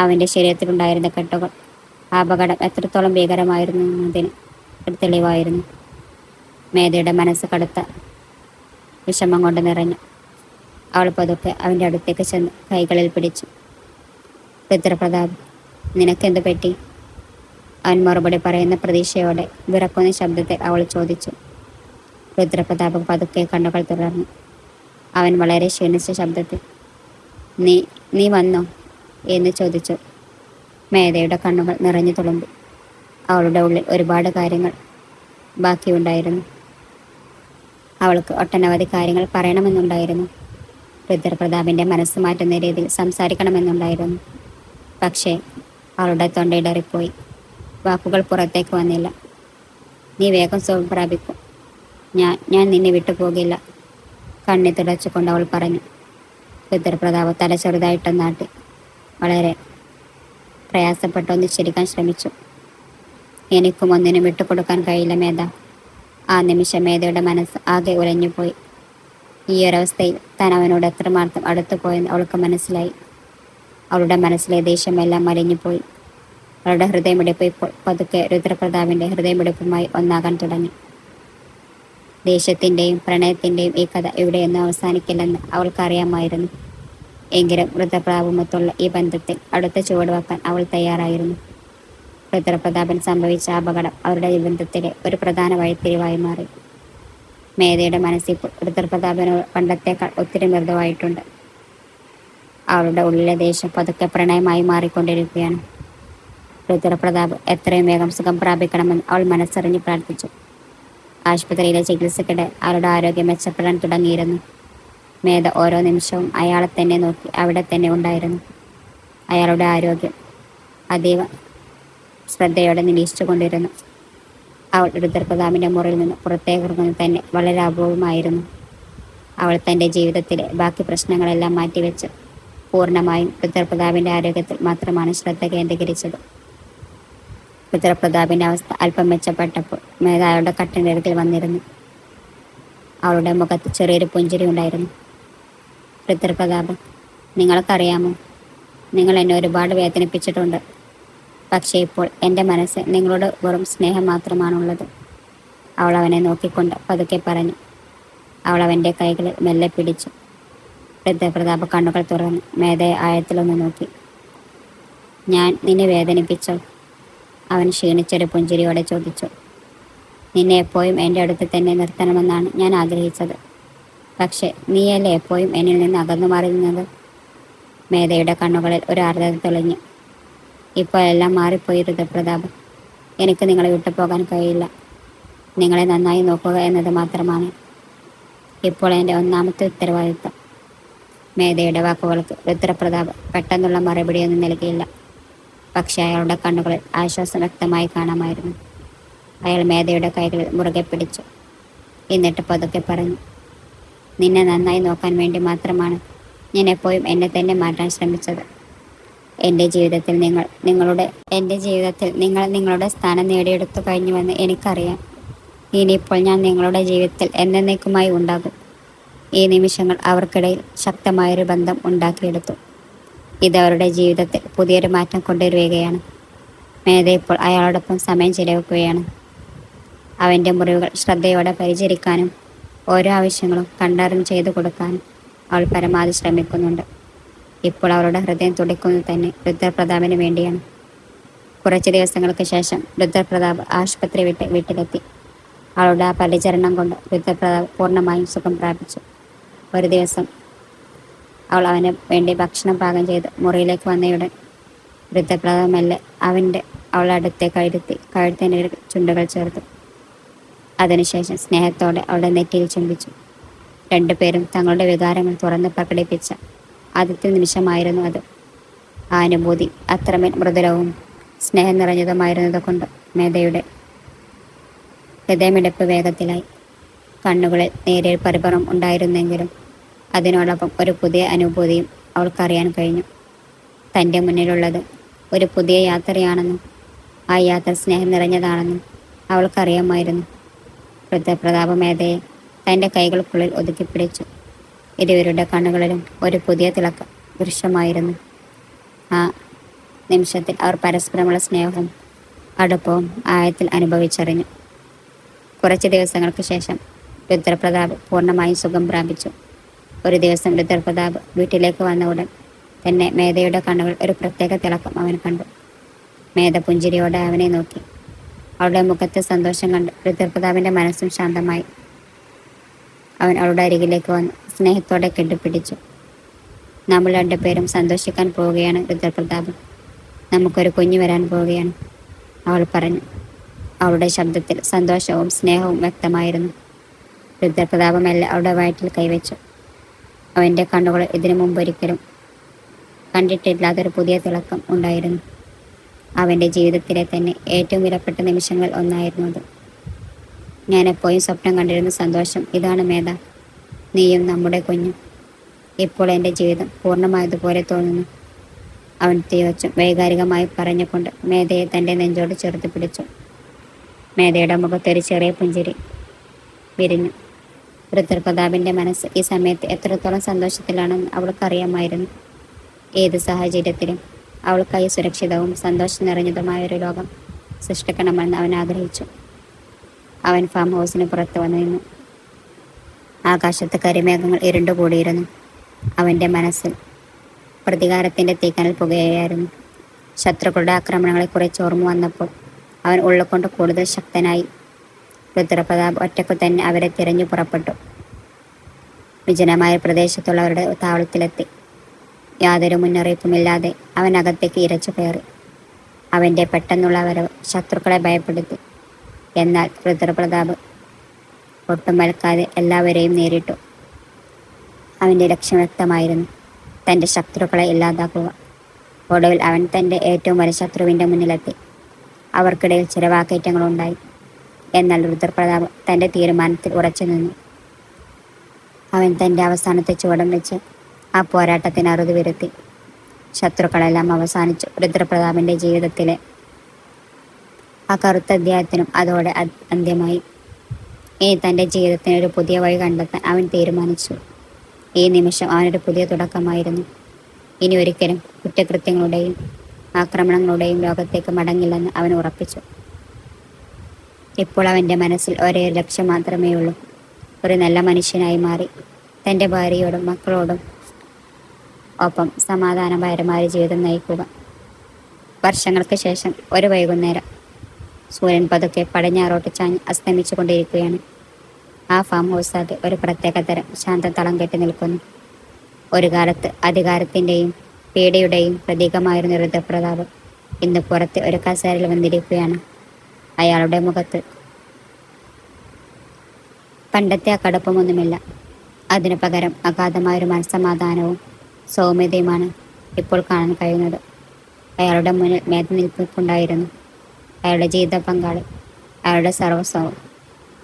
അവൻ്റെ ശരീരത്തിലുണ്ടായിരുന്ന കെട്ടുകൾ ആ അപകടം എത്രത്തോളം ഭീകരമായിരുന്നു എന്നതിന് ഒരു തെളിവായിരുന്നു. മേധയുടെ മനസ്സ് കടുത്ത വിഷമം കൊണ്ട് നിറഞ്ഞു. അവൾ പതുക്കെ അവൻ്റെ അടുത്തേക്ക് ചെന്ന് കൈകളിൽ പിടിച്ചു. ഋതുപ്രതാപ്, നിനക്കെന്തു പറ്റി? അവൻ മറുപടി പറയുന്ന പ്രതീക്ഷയോടെ വിറക്കുന്ന ശബ്ദത്തിൽ അവൾ ചോദിച്ചു. ഋതുപ്രതാപ് പതുക്കെ കണ്ണുകൾ തുറന്നു. അവൻ വളരെ ക്ഷീണിച്ച ശബ്ദത്തിൽ, നീ നീ വന്നോ എന്ന് ചോദിച്ചു. മേധയുടെ കണ്ണുകൾ നിറഞ്ഞു തുളുമ്പി. അവളുടെ ഉള്ളിൽ ഒരുപാട് കാര്യങ്ങൾ ബാക്കിയുണ്ടായിരുന്നു. അവൾക്ക് ഒട്ടനവധി കാര്യങ്ങൾ പറയണമെന്നുണ്ടായിരുന്നു. ഋതുപ്രതാപിൻ്റെ മനസ്സ് മാറ്റുന്ന രീതിയിൽ സംസാരിക്കണമെന്നുണ്ടായിരുന്നു. പക്ഷേ അവളുടെ തൊണ്ടയിടറിപ്പോയി. വാക്കുകൾ പുറത്തേക്ക് വന്നില്ല. നീ വേഗം സുഖം പ്രാപിക്കും. ഞാൻ നിന്നെ വിട്ടുപോകില്ല, കണ്ണി തുടച്ചുകൊണ്ട് അവൾ പറഞ്ഞു. ഋതുപ്രതാപ് തല ചെറുതായിട്ടൊന്നാട്ടി വളരെ പ്രയാസപ്പെട്ടൊന്ന് ചിരിക്കാൻ ശ്രമിച്ചു. എനിക്കും ഒന്നിനും വിട്ടുകൊടുക്കാൻ കഴിയില്ല മേധ. ആ നിമിഷം മേധയുടെ മനസ്സ് ആകെ ഉലഞ്ഞുപോയി. ഈ ഒരവസ്ഥയിൽ താൻ അവനോട് എത്രമാത്രം അടുത്തു പോയെന്ന് അവൾക്ക് മനസ്സിലായി. അവളുടെ മനസ്സിലെ ദേഷ്യമെല്ലാം മലിഞ്ഞുപോയി. അവളുടെ ഹൃദയമിടിപ്പ് ഇപ്പോൾ പതുക്കെ ഋതുപ്രതാപിൻ്റെ ഹൃദയമിടിപ്പുമായി ഒന്നാകാൻ തുടങ്ങി. ദേഷ്യത്തിൻ്റെയും പ്രണയത്തിൻ്റെയും ഈ കഥ എവിടെയൊന്നും അവസാനിക്കില്ലെന്ന് അവൾക്കറിയാമായിരുന്നു. എങ്കിലും ഋതുപ്രതാപുമൊത്തുള്ള ഈ ബന്ധത്തിൽ അടുത്ത ചുവട് വെക്കാൻ അവൾ തയ്യാറായിരുന്നു. ഋതുപ്രതാപന് സംഭവിച്ച അപകടം അവരുടെ ബന്ധത്തിലെ ഒരു പ്രധാന വഴിത്തിരിവായി മാറി. മേധയുടെ മനസ്സിപ്പോൾ ഋതുപ്രതാപനോട് പണ്ടത്തേക്കാൾ ഒത്തിരി മൃദുവായിട്ടുണ്ട്. അവളുടെ ഉള്ളിലെ ദേഷ്യം പതുക്കെ പ്രണയമായി മാറിക്കൊണ്ടിരിക്കുകയാണ്. ഋതുപ്രതാപ് എത്രയും വേഗം സുഖം പ്രാപിക്കണമെന്ന് അവൾ മനസ്സറിഞ്ഞ് പ്രാർത്ഥിച്ചു. ആശുപത്രിയിലെ ചികിത്സയ്ക്കിടെ അവളുടെ ആരോഗ്യം മെച്ചപ്പെടാൻ തുടങ്ങിയിരുന്നു. മേധ ഓരോ നിമിഷവും അയാളെ തന്നെ നോക്കി അവിടെ തന്നെ ഉണ്ടായിരുന്നു. അയാളുടെ ആരോഗ്യം അതീവ ശ്രദ്ധയോടെ നിരീക്ഷിച്ചു കൊണ്ടിരുന്നു. അവൾ ഋതുപ്രതാപിൻ്റെ മുറിയിൽ നിന്ന് പുറത്തേക്കിറങ്ങുന്നത് തന്നെ വളരെ അപൂർവമായിരുന്നു. അവൾ തൻ്റെ ജീവിതത്തിലെ ബാക്കി പ്രശ്നങ്ങളെല്ലാം മാറ്റിവെച്ച് പൂർണ്ണമായും ഋതുപ്രതാപിൻ്റെ ആരോഗ്യത്തിൽ മാത്രമാണ് ശ്രദ്ധ കേന്ദ്രീകരിച്ചത്. ഋതുപ്രതാപിൻ്റെ അവസ്ഥ അല്പം മെച്ചപ്പെട്ടപ്പോൾ മേധ അയാളുടെ കട്ടിൻ്റെ അടുക്കൽ വന്നിരുന്നു. അവളുടെ മുഖത്ത് ചെറിയൊരു പുഞ്ചിരി ഉണ്ടായിരുന്നു. ഋതുപ്രതാപ്, നിങ്ങൾക്കറിയാമോ, നിങ്ങൾ എന്നെ ഒരുപാട് വേദനിപ്പിച്ചിട്ടുണ്ട്. പക്ഷേ ഇപ്പോൾ എൻ്റെ മനസ്സ് നിങ്ങളോട് വെറും സ്നേഹം മാത്രമാണുള്ളത്. അവൾ അവനെ നോക്കിക്കൊണ്ട് പതുക്കെ പറഞ്ഞു. അവൾ അവൻ്റെ കൈകളിൽ മെല്ലെ പിടിച്ചു. ഋതുപ്രതാപ് കണ്ണുകൾ തുറന്ന് മേധയെ ആഴത്തിലൊന്ന് നോക്കി. ഞാൻ നിന്നെ വേദനിപ്പിച്ചോ? അവൻ ക്ഷീണിച്ചൊരു പുഞ്ചിരിയോടെ ചോദിച്ചു. നിന്നെ എപ്പോഴും എൻ്റെ അടുത്ത് തന്നെ നിർത്തണമെന്നാണ് ഞാൻ ആഗ്രഹിച്ചത്. പക്ഷേ നീയല്ലേ എപ്പോഴും എന്നിൽ നിന്ന് അകന്നു മാറി നിന്നത്. മേധയുടെ കണ്ണുകളിൽ ഒരു ആർദ്രത തെളിഞ്ഞു. ഇപ്പോൾ എല്ലാം മാറിപ്പോയി രുദ്രപ്രതാപ്. എനിക്ക് നിങ്ങളെ വിട്ടു പോകാൻ കഴിയില്ല. നിങ്ങളെ നന്നായി നോക്കുക എന്നത് മാത്രമാണ് ഇപ്പോൾ എൻ്റെ ഒന്നാമത്തെ ഉത്തരവാദിത്തം. മേധയുടെ വാക്കുകൾക്ക് രുദ്രപ്രതാപ് പെട്ടെന്നുള്ള മറുപടിയൊന്നും നൽകിയില്ല. പക്ഷേ അയാളുടെ കണ്ണുകളിൽ ആശ്വാസം വ്യക്തമായി കാണാമായിരുന്നു. അയാൾ മേധയുടെ കൈകളിൽ മുറുകെ പിടിച്ചു. എന്നിട്ട് പതുക്കെ പറഞ്ഞു, നിന്നെ നന്നായി നോക്കാൻ വേണ്ടി മാത്രമാണ് ഞാൻ എപ്പോഴും എന്നെ തന്നെ മാറ്റാൻ ശ്രമിച്ചത്. എൻ്റെ ജീവിതത്തിൽ നിങ്ങൾ നിങ്ങളുടെ സ്ഥാനം നേടിയെടുത്തു കഴിഞ്ഞുവെന്ന് എനിക്കറിയാം. ഇനിയിപ്പോൾ ഞാൻ നിങ്ങളുടെ ജീവിതത്തിൽ എന്നേക്കുമായി ഉണ്ടാകും. ഈ നിമിഷങ്ങൾ അവർക്കിടയിൽ ശക്തമായൊരു ബന്ധം ഉണ്ടാക്കിയെടുത്തു. ഇത് അവരുടെ ജീവിതത്തിൽ പുതിയൊരു മാറ്റം കൊണ്ടുവരികയാണ്. മേധ ഇപ്പോൾ അയാളോടൊപ്പം സമയം ചിലവഴിക്കുകയാണ്. അവൻ്റെ മുറിവുകൾ ശ്രദ്ധയോടെ പരിചരിക്കാനും ഓരോ ആവശ്യങ്ങളും കണ്ടറിഞ്ഞ് ചെയ്തു കൊടുക്കാനും അവൾ പരമാവധി ശ്രമിക്കുന്നുണ്ട്. ഇപ്പോൾ അവളുടെ ഹൃദയം തുടിക്കുന്നത് തന്നെ രുദ്രപ്രതാപിന് വേണ്ടിയാണ്. കുറച്ച് ദിവസങ്ങൾക്ക് ശേഷം രുദ്രപ്രതാപ് ആശുപത്രി വിട്ട് വീട്ടിലെത്തി. അവളുടെ ആ പരിചരണം കൊണ്ട് രുദ്രപ്രതാപ് പൂർണ്ണമായും സുഖം പ്രാപിച്ചു. ഒരു ദിവസം അവൾ അവന് വേണ്ടി ഭക്ഷണം പാകം ചെയ്ത് മുറിയിലേക്ക് വന്നയുടൻ രുദ്രപ്രതാപ് മെല്ലെ അവളുടെ അടുത്തേക്ക് ഇരുത്തി കഴുത്തിൻ്റെ ചുണ്ടുകൾ ചേർത്തു. അതിനുശേഷം സ്നേഹത്തോടെ അവളുടെ നെറ്റിയിൽ ചുംബിച്ചു. രണ്ടുപേരും തങ്ങളുടെ വികാരങ്ങൾ തുറന്ന് പ്രകടിപ്പിച്ച ആദ്യത്തെ നിമിഷമായിരുന്നു അത്. ആ അനുഭൂതി അത്രമേൽ മൃദുലവും സ്നേഹം നിറഞ്ഞതുമായിരുന്നതുകൊണ്ട് മേധയുടെ ഹൃദയമിടിപ്പ് വേഗത്തിലായി. കണ്ണുകളിൽ നേരിയ പരിഭ്രമം ഉണ്ടായിരുന്നെങ്കിലും അതിനോടൊപ്പം ഒരു പുതിയ അനുഭൂതിയും അവൾക്കറിയാൻ കഴിഞ്ഞു. തൻ്റെ മുന്നിലുള്ളത് ഒരു പുതിയ യാത്രയാണെന്നും ആ യാത്ര സ്നേഹം നിറഞ്ഞതാണെന്നും അവൾക്കറിയാമായിരുന്നു. രുദ്രപ്രതാപ് മേധയെ തൻ്റെ കൈകൾക്കുള്ളിൽ ഒതുക്കിപ്പിടിച്ചു. ഇരുവരുടെ കണ്ണുകളിലും ഒരു പുതിയ തിളക്കം ദൃശ്യമായിരുന്നു. ആ നിമിഷത്തിൽ അവർ പരസ്പരമുള്ള സ്നേഹവും അടുപ്പവും ആഴത്തിൽ അനുഭവിച്ചറിഞ്ഞു. കുറച്ച് ദിവസങ്ങൾക്ക് ശേഷം രുദ്രപ്രതാപ് പൂർണ്ണമായും സുഖം പ്രാപിച്ചു. ഒരു ദിവസം രുദ്രപ്രതാപ് വീട്ടിലേക്ക് വന്ന ഉടൻ തന്നെ മേധയുടെ കണ്ണുകൾ ഒരു പ്രത്യേക തിളക്കം അവൻ കണ്ടു. മേധ പുഞ്ചിരിയോടെ അവനെ നോക്കി. അവളുടെ മുഖത്തെ സന്തോഷം കണ്ട് രുദ്രപ്രതാപിൻ്റെ മനസ്സും ശാന്തമായി. അവൻ അവളുടെ അരികിലേക്ക് വന്ന് സ്നേഹത്തോടെ കെട്ടിപ്പിടിച്ചു. നമ്മൾ രണ്ടുപേരും സന്തോഷിക്കാൻ പോവുകയാണ് രുദ്രപ്രതാപ്. നമുക്കൊരു കുഞ്ഞു വരാൻ പോവുകയാണ്, അവൾ പറഞ്ഞു. അവളുടെ ശബ്ദത്തിൽ സന്തോഷവും സ്നേഹവും വ്യക്തമായിരുന്നു. രുദ്രപ്രതാപമെല്ലാം അവളുടെ വയറ്റിൽ കൈവച്ചു. അവൻ്റെ കണ്ണുകൾ ഇതിനു മുമ്പൊരിക്കലും കണ്ടിട്ടില്ലാത്തൊരു പുതിയ തിളക്കം ഉണ്ടായിരുന്നു. അവൻ്റെ ജീവിതത്തിലെ തന്നെ ഏറ്റവും വിലപ്പെട്ട നിമിഷങ്ങളിൽ ഒന്നായിരുന്നു അത്. ഞാൻ എപ്പോഴും സ്വപ്നം കണ്ടിരുന്ന സന്തോഷം ഇതാണ് മേധ, നീയും നമ്മുടെ കുഞ്ഞും. ഇപ്പോൾ എൻ്റെ ജീവിതം പൂർണ്ണമായതുപോലെ തോന്നുന്നു, അവൻ തികച്ചും വൈകാരികമായി പറഞ്ഞുകൊണ്ട് മേധയെ തൻ്റെ നെഞ്ചോട് ചേർത്ത് പിടിച്ചു. മേധയുടെ മുഖത്തൊരു ചെറിയ പുഞ്ചിരി വിരിഞ്ഞു. രുദ്രപ്രതാപിൻ്റെ മനസ്സ് ഈ സമയത്ത് എത്രത്തോളം സന്തോഷത്തിലാണെന്ന് അവൾക്കറിയാമായിരുന്നു. ഏത് സാഹചര്യത്തിലും അവൾക്കായി സുരക്ഷിതവും സന്തോഷം നിറഞ്ഞതുമായൊരു ലോകം സൃഷ്ടിക്കണമെന്ന് അവൻ ആഗ്രഹിച്ചു. അവൻ ഫാം ഹൗസിന് പുറത്ത് വന്നു നിന്നു. ആകാശത്ത് കരിമേഘങ്ങൾ ഇരുണ്ടുകൂടിയിരുന്നു. അവൻ്റെ മനസ്സിൽ പ്രതികാരത്തിൻ്റെ തീക്കനൽ പുകയായിരുന്നു. ശത്രുക്കളുടെ ആക്രമണങ്ങളെക്കുറിച്ച് ഓർമ്മ വന്നപ്പോൾ അവൻ ഉള്ളുകൊണ്ട് കൂടുതൽ ശക്തനായി. രുദ്രപ്രതാപ് ഒറ്റയ്ക്കു തന്നെ അവരെ തിരഞ്ഞു പുറപ്പെട്ടു. വിജനമായ പ്രദേശത്തുള്ളവരുടെ താവളത്തിലെത്തി. യാതൊരു മുന്നറിയിപ്പുമില്ലാതെ അവൻ അകത്തേക്ക് ഇരച്ചു കയറി. അവൻ്റെ പെട്ടെന്നുള്ള വരവ് ശത്രുക്കളെ ഭയപ്പെടുത്തി. എന്നാൽ രുദ്രപ്രതാപ് ഒട്ടും മലക്കാതെ എല്ലാവരെയും നേരിട്ടു. അവൻ്റെ ലക്ഷ്യം വ്യക്തമായിരുന്നു, തൻ്റെ ശത്രുക്കളെ ഇല്ലാതാക്കുക. ഒടുവിൽ അവൻ തൻ്റെ ഏറ്റവും വലിയ ശത്രുവിൻ്റെ മുന്നിലെത്തി. അവർക്കിടയിൽ ചില വാക്കേറ്റങ്ങളുണ്ടായി. എന്നാൽ രുദ്രപ്രതാപ് തൻ്റെ തീരുമാനത്തിൽ ഉറച്ചു നിന്നു. അവൻ തൻ്റെ അവസാനത്തെ ചുവടം വെച്ച് ആ പോരാട്ടത്തിന് അറുതി വരുത്തി. ശത്രുക്കളെല്ലാം അവസാനിച്ചു. രുദ്രപ്രതാപിൻ്റെ ജീവിതത്തിലെ ആ കറുത്ത അധ്യായത്തിനും അതോടെ അന്ത്യമായി. ഇനി തൻ്റെ ജീവിതത്തിന് ഒരു പുതിയ വഴി കണ്ടെത്താൻ അവൻ തീരുമാനിച്ചു. ഈ നിമിഷം അവനൊരു പുതിയ തുടക്കമായിരുന്നു. ഇനി ഒരിക്കലും കുറ്റകൃത്യങ്ങളുടെയും ആക്രമണങ്ങളുടെയും ലോകത്തേക്ക് മടങ്ങില്ലെന്ന് അവൻ ഉറപ്പിച്ചു. ഇപ്പോൾ അവൻ്റെ മനസ്സിൽ ഒരേ ഒരു ലക്ഷ്യം മാത്രമേ ഉള്ളൂ, ഒരു നല്ല മനുഷ്യനായി മാറി തൻ്റെ ഭാര്യയോടും മക്കളോടും ഒപ്പം സമാധാനപരമായ ജീവിതം നയിക്കുക. വർഷങ്ങൾക്ക് ശേഷം ഒരു വൈകുന്നേരം സൂര്യൻ പതുക്കെ പടിഞ്ഞാറോട്ട് ചാഞ്ഞ് അസ്തമിച്ചു കൊണ്ടിരിക്കുകയാണ്. ആ ഫാം ഹൗസ് ഒരു പ്രത്യേക തരം ശാന്തതളം കെട്ടി നിൽക്കുന്നു. ഒരു കാലത്ത് അധികാരത്തിൻ്റെയും പേടിയുടെയും പ്രതീകമായിരുന്ന രുദ്രപ്രതാപ് ഇന്ന് പുറത്ത് ഒരു കസേരയിൽ വന്നിരിക്കുകയാണ്. അയാളുടെ മുഖത്ത് പണ്ടത്തെ ആ കടുപ്പമൊന്നുമില്ല. അതിനു പകരം അഗാധമായൊരു മനസ്സമാധാനവും സൗമ്യതയുമാണ് ഇപ്പോൾ കാണാൻ കഴിയുന്നത്. അയാളുടെ മുന്നിൽ മേധ നിൽപ്പുണ്ടായിരുന്നു. അയാളുടെ ജീവിത പങ്കാളി, അയാളുടെ സർവസ്വവും.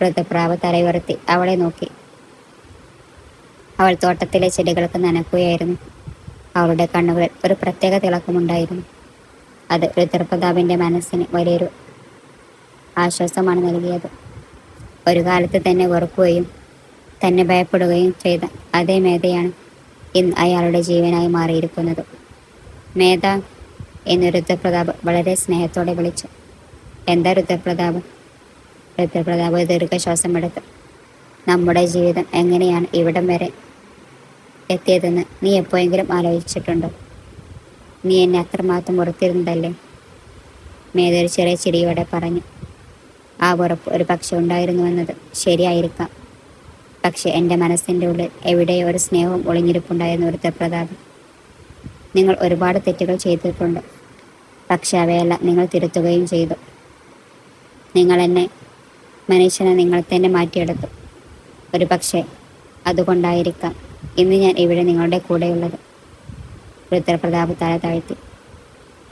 ഋതുപ്രാവ് തലയുയർത്തി അവളെ നോക്കി. അവൾ തോട്ടത്തിലെ ചെടികൾക്ക് നനയ്ക്കുകയായിരുന്നു. അവളുടെ കണ്ണുകളിൽ ഒരു പ്രത്യേക തിളക്കമുണ്ടായിരുന്നു. അത് രുദ്രപ്രതാപിന്റെ മനസ്സിന് വലിയൊരു ആശ്വാസമാണ് നൽകിയത്. ഒരു കാലത്ത് തന്നെ വെറുക്കുകയും തന്നെ ഭയപ്പെടുകയും ചെയ്ത അതേ മേധയാണ് ഇന്ന് അയാളുടെ ജീവനായി മാറിയിരിക്കുന്നത്. മേധ എന്ന് രുദ്രപ്രതാപ് വളരെ സ്നേഹത്തോടെ വിളിച്ചു. എന്താ രുദ്രപ്രതാപ്? രുദ്രപ്രതാപ് ദീർഘശ്വാസം എടുത്തു. നമ്മുടെ ജീവിതം എങ്ങനെയാണ് ഇവിടം വരെ എത്തിയതെന്ന് നീ എപ്പോഴെങ്കിലും ആലോചിച്ചിട്ടുണ്ടോ? നീ എന്നെ അത്രമാത്രം വെറുത്തിരുന്നതല്ലേ? മേധ ഒരു ചെറിയ ചിരിയോടെ പറഞ്ഞു. ആ വെറുപ്പ് ഒരു പക്ഷെ ഉണ്ടായിരുന്നുവെന്നത് ശരിയായിരിക്കാം. പക്ഷെ എൻ്റെ മനസ്സിൻ്റെ ഉള്ളിൽ എവിടെയോ ഒരു സ്നേഹവും ഒളിഞ്ഞിരിപ്പുണ്ടായിരുന്നു രുദ്രപ്രതാപ്. നിങ്ങൾ ഒരുപാട് തെറ്റുകൾ ചെയ്തിട്ടുണ്ട്. പക്ഷെ അവയെല്ലാം നിങ്ങൾ തിരുത്തുകയും ചെയ്തു. നിങ്ങൾ എന്നെ മനുഷ്യനെ നിങ്ങൾ തന്നെ മാറ്റിയെടുത്തു. ഒരു പക്ഷേ അതുകൊണ്ടായിരിക്കാം ഇന്ന് ഞാൻ ഇവിടെ നിങ്ങളുടെ കൂടെയുള്ളത്. രുദ്രപ്രതാപ് തല താഴ്ത്തി.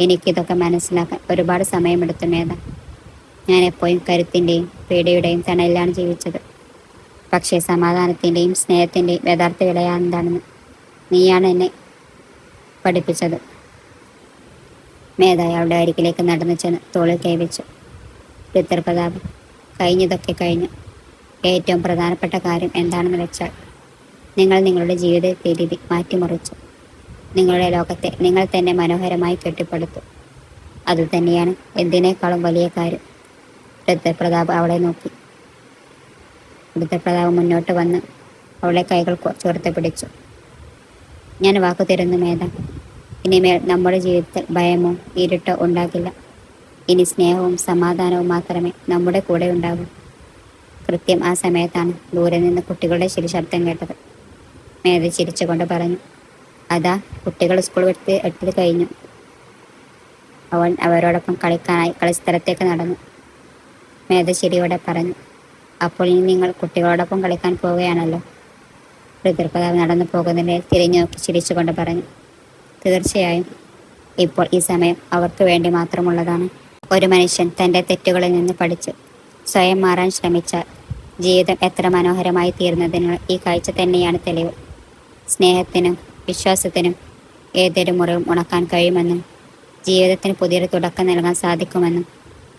എനിക്കിതൊക്കെ മനസ്സിലാക്കാൻ ഒരുപാട് സമയമെടുത്തു മേധ. ഞാൻ എപ്പോഴും കരുത്തിൻ്റെയും പേടിയുടെയും തണലിലാണ് ജീവിച്ചത്. പക്ഷേ സമാധാനത്തിൻ്റെയും സ്നേഹത്തിൻ്റെയും യഥാർത്ഥ വില എന്താണെന്ന് നീയാണ് എന്നെ പഠിപ്പിച്ചത്. മേധ അയാളുടെ അരികിലേക്ക് നടന്നു ചെന്ന് തോളിൽ കൈവച്ചു. രുദ്രപ്രതാപ്, കഴിഞ്ഞതൊക്കെ കഴിഞ്ഞു. ഏറ്റവും പ്രധാനപ്പെട്ട കാര്യം എന്താണെന്ന് വെച്ചാൽ നിങ്ങൾ നിങ്ങളുടെ ജീവിത രീതി മാറ്റിമറിച്ചു. നിങ്ങളുടെ ലോകത്തെ നിങ്ങൾ തന്നെ മനോഹരമായി കെട്ടിപ്പടുത്തു. അതുതന്നെയാണ് എന്തിനേക്കാളും വലിയ കാര്യം. രുദ്രപ്രതാപ് അവളെ നോക്കി. രുദ്രപ്രതാപ് മുന്നോട്ട് വന്ന് അവളെ കൈകൾ ചേർത്ത് പിടിച്ചു. ഞാൻ വാക്കു തരുന്നു മേധ, ഇനിമേൽ നമ്മുടെ ജീവിതത്തിൽ ഭയമോ ഇരുട്ടോ ഉണ്ടാകില്ല. ഇനി സ്നേഹവും സമാധാനവും മാത്രമേ നമ്മുടെ കൂടെ ഉണ്ടാകൂ. കൃത്യം ആ സമയത്താണ് ദൂരെ നിന്ന് കുട്ടികളുടെ ശബ്ദം കേട്ടത്. മേധ ചിരിച്ചുകൊണ്ട് പറഞ്ഞു. അതാ കുട്ടികൾ സ്കൂൾ എത്തി കഴിഞ്ഞു. അവൻ അവരോടൊപ്പം കളിക്കാനായി കളിസ്ഥലത്തേക്ക് നടന്നു. മേധ ചിരിയോടെ പറഞ്ഞു. അപ്പോൾ ഇനി നിങ്ങൾ കുട്ടികളോടൊപ്പം കളിക്കാൻ പോവുകയാണല്ലോ? രുദ്രപ്രതാപ് നടന്നു പോകുന്നതിനെ തിരിഞ്ഞു നോക്കി ചിരിച്ചുകൊണ്ട് പറഞ്ഞു. തീർച്ചയായും. ഇപ്പോൾ ഈ സമയം അവർക്ക് വേണ്ടി മാത്രമുള്ളതാണ്. ഒരു മനുഷ്യൻ തൻ്റെ തെറ്റുകളിൽ നിന്ന് പഠിച്ച് സ്വയം മാറാൻ ശ്രമിച്ചാൽ ജീവിതം എത്ര മനോഹരമായി തീർന്നതിനുള്ള ഈ കാഴ്ച തന്നെയാണ് തെളിവ്. സ്നേഹത്തിനും വിശ്വാസത്തിനും ഏതൊരു മുറിവും ഉണക്കാൻ കഴിയുമെന്നും ജീവിതത്തിന് പുതിയൊരു തുടക്കം നൽകാൻ സാധിക്കുമെന്നും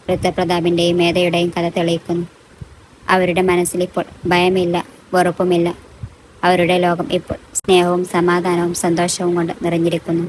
രുദ്രപ്രതാപിൻ്റെയും മേധയുടെയും കഥ തെളിയിക്കുന്നു. അവരുടെ മനസ്സിലിപ്പോൾ ഭയമില്ല, വെറുപ്പുമില്ല. അവരുടെ ലോകം ഇപ്പോൾ സ്നേഹവും സമാധാനവും സന്തോഷവും കൊണ്ട് നിറഞ്ഞിരിക്കുന്നു.